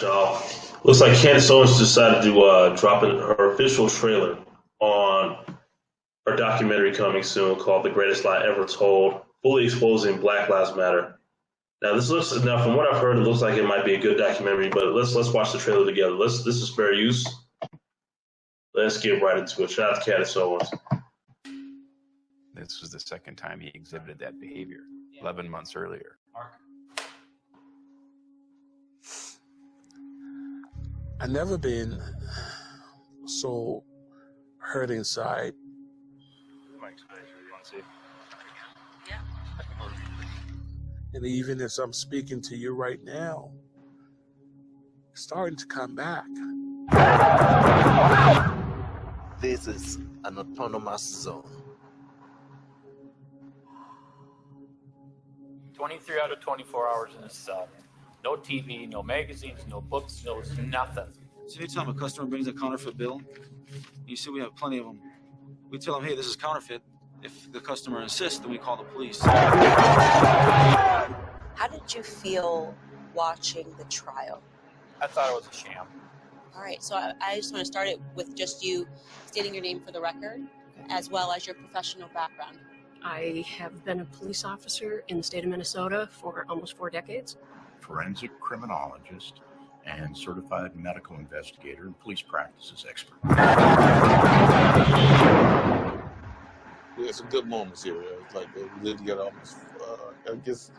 y'all. Looks like Candace Owens decided to drop her official trailer on her documentary coming soon called "The Greatest Lie Ever Told," fully exposing Black Lives Matter. Now, from what I've heard, it looks like it might be a good documentary. But let's watch the trailer together. This is fair use. Let's get right into it. Shout out to Candace Owens. This was the second time he exhibited that behavior, 11 months earlier. I've never been so hurt inside. And even as I'm speaking to you right now, it's starting to come back. This is an autonomous zone. 23 out of 24 hours in a cell. No TV, no magazines, no books, no nothing. So anytime a customer brings a counterfeit bill, you see we have plenty of them. We tell them, hey, this is counterfeit. If the customer insists, then we call the police. How did you feel watching the trial? I thought it was a sham. All right, so I just want to start it with just you stating your name for the record, as well as your professional background. I have been a police officer in the state of Minnesota for almost 4 decades. Forensic criminologist and certified medical investigator and police practices expert. We had some good moments here. It's like we lived together almost, I guess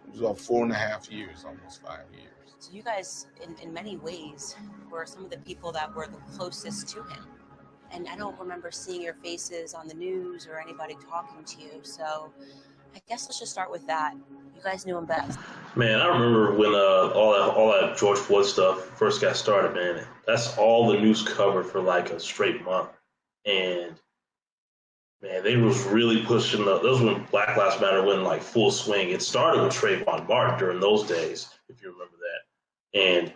it was about 4.5 years, almost 5 years. So you guys, in many ways, were some of the people that were the closest to him. And I don't remember seeing your faces on the news or anybody talking to you. So I guess let's just start with that. You guys knew him best. Man, I remember when all that George Floyd stuff first got started, man. That's all the news covered for like a straight month. And man, they was really pushing those when Black Lives Matter went in like full swing. It started with Trayvon Martin during those days, if you remember that. And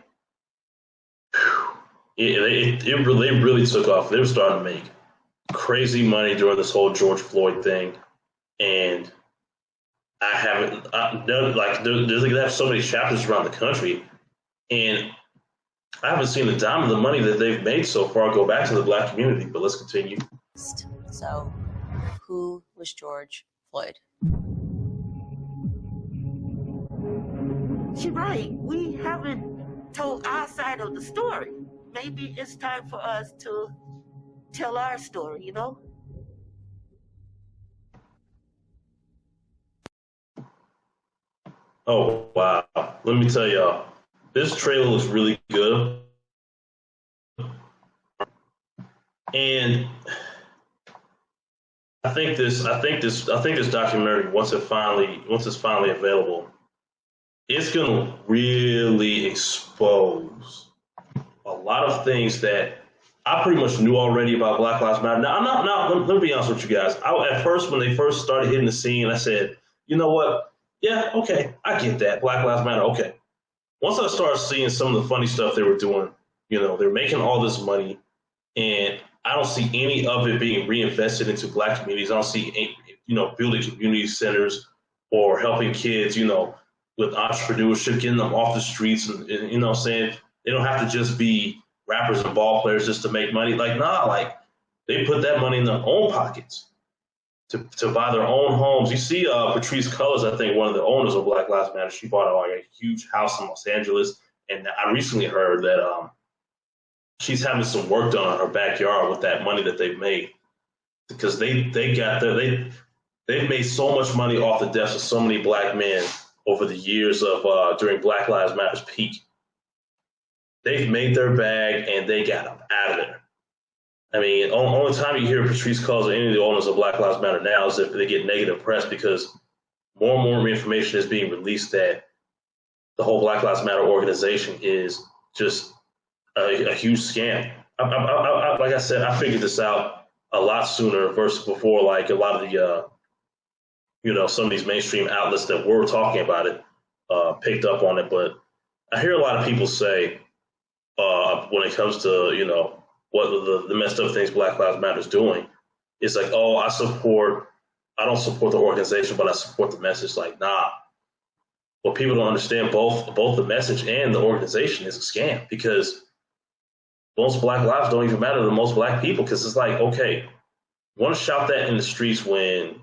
they really took off. They were starting to make crazy money during this whole George Floyd thing. And I haven't done they have so many chapters around the country, and I haven't seen a dime of the money that they've made so far go back to the Black community. But let's continue. So, who was George Floyd? You're right. We haven't told our side of the story. Maybe it's time for us to tell our story, you know? Oh, wow. Let me tell y'all, this trailer looks really good. And I think this documentary, once it's finally available, it's gonna really expose a lot of things that I pretty much knew already about Black Lives Matter. Now, let me be honest with you guys. At first, when they first started hitting the scene, I said, you know what? Yeah, okay, I get that. Black Lives Matter, okay. Once I started seeing some of the funny stuff they were doing, they're making all this money, and I don't see any of it being reinvested into Black communities. I don't see any, building community centers or helping kids, with entrepreneurship, getting them off the streets, and what I'm saying? They don't have to just be rappers and ball players just to make money. They put that money in their own pockets to buy their own homes. You see Patrisse Cullors, I think one of the owners of Black Lives Matter, she bought a huge house in Los Angeles. And I recently heard that she's having some work done on her backyard with that money that they've made. Because they've made so much money off the deaths of so many Black men over the years of during Black Lives Matter's peak. They've made their bag and they got them out of there. I mean, only time you hear Patrisse Cullors or any of the owners of Black Lives Matter now is if they get negative press, because more and more information is being released that the whole Black Lives Matter organization is just a huge scam. Like I said, I figured this out a lot sooner versus before, like a lot of the, some of these mainstream outlets that were talking about it picked up on it. But I hear a lot of people say when it comes to, what the messed up things Black Lives Matter is doing, it's like, oh, I don't support the organization, but I support the message. Like, nah, what people don't understand, both the message and the organization is a scam, because most Black lives don't even matter to most Black people, because it's like, okay, you want to shout that in the streets when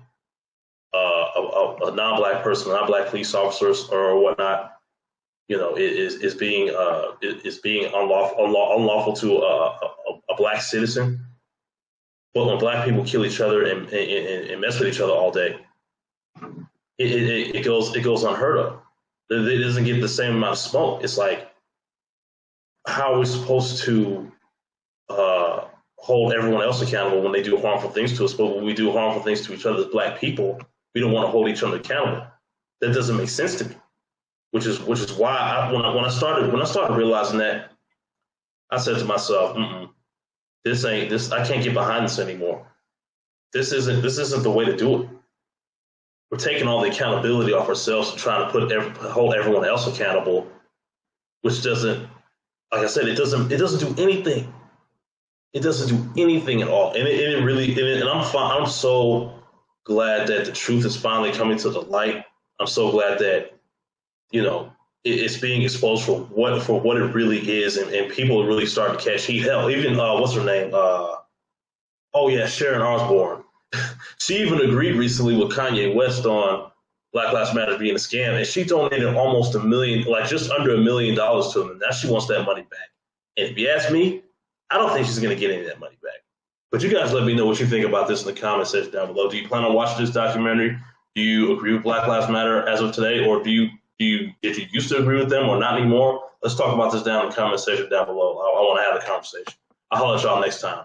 a non-Black person, non-Black police officers or whatnot, is being unlawful to a Black citizen. But when Black people kill each other and mess with each other all day, it goes unheard of. It doesn't get the same amount of smoke. It's like, how are we supposed to hold everyone else accountable when they do harmful things to us? But when we do harmful things to each other as Black people, we don't want to hold each other accountable. That doesn't make sense to me. Which is why when I started realizing that, I said to myself, this ain't this. I can't get behind this anymore. This isn't the way to do it. We're taking all the accountability off ourselves and trying to hold everyone else accountable, which doesn't, like I said, it doesn't do anything. It doesn't do anything at all, and it really, and I'm so glad that the truth is finally coming to the light. I'm so glad that it's being exposed for what it really is, and people are really starting to catch heat. Hell, even what's her name? Sharon Osbourne. She even agreed recently with Kanye West on Black Lives Matter being a scam, and she donated almost $1 million, like just under $1 million to him. And now she wants that money back. And if you ask me, I don't think she's going to get any of that money back. But you guys let me know what you think about this in the comment section down below. Do you plan on watching this documentary? Do you agree with Black Lives Matter as of today, or did you used to agree with them or not anymore? Let's talk about this down in the comment section down below. I want to have a conversation. I'll holler at y'all next time.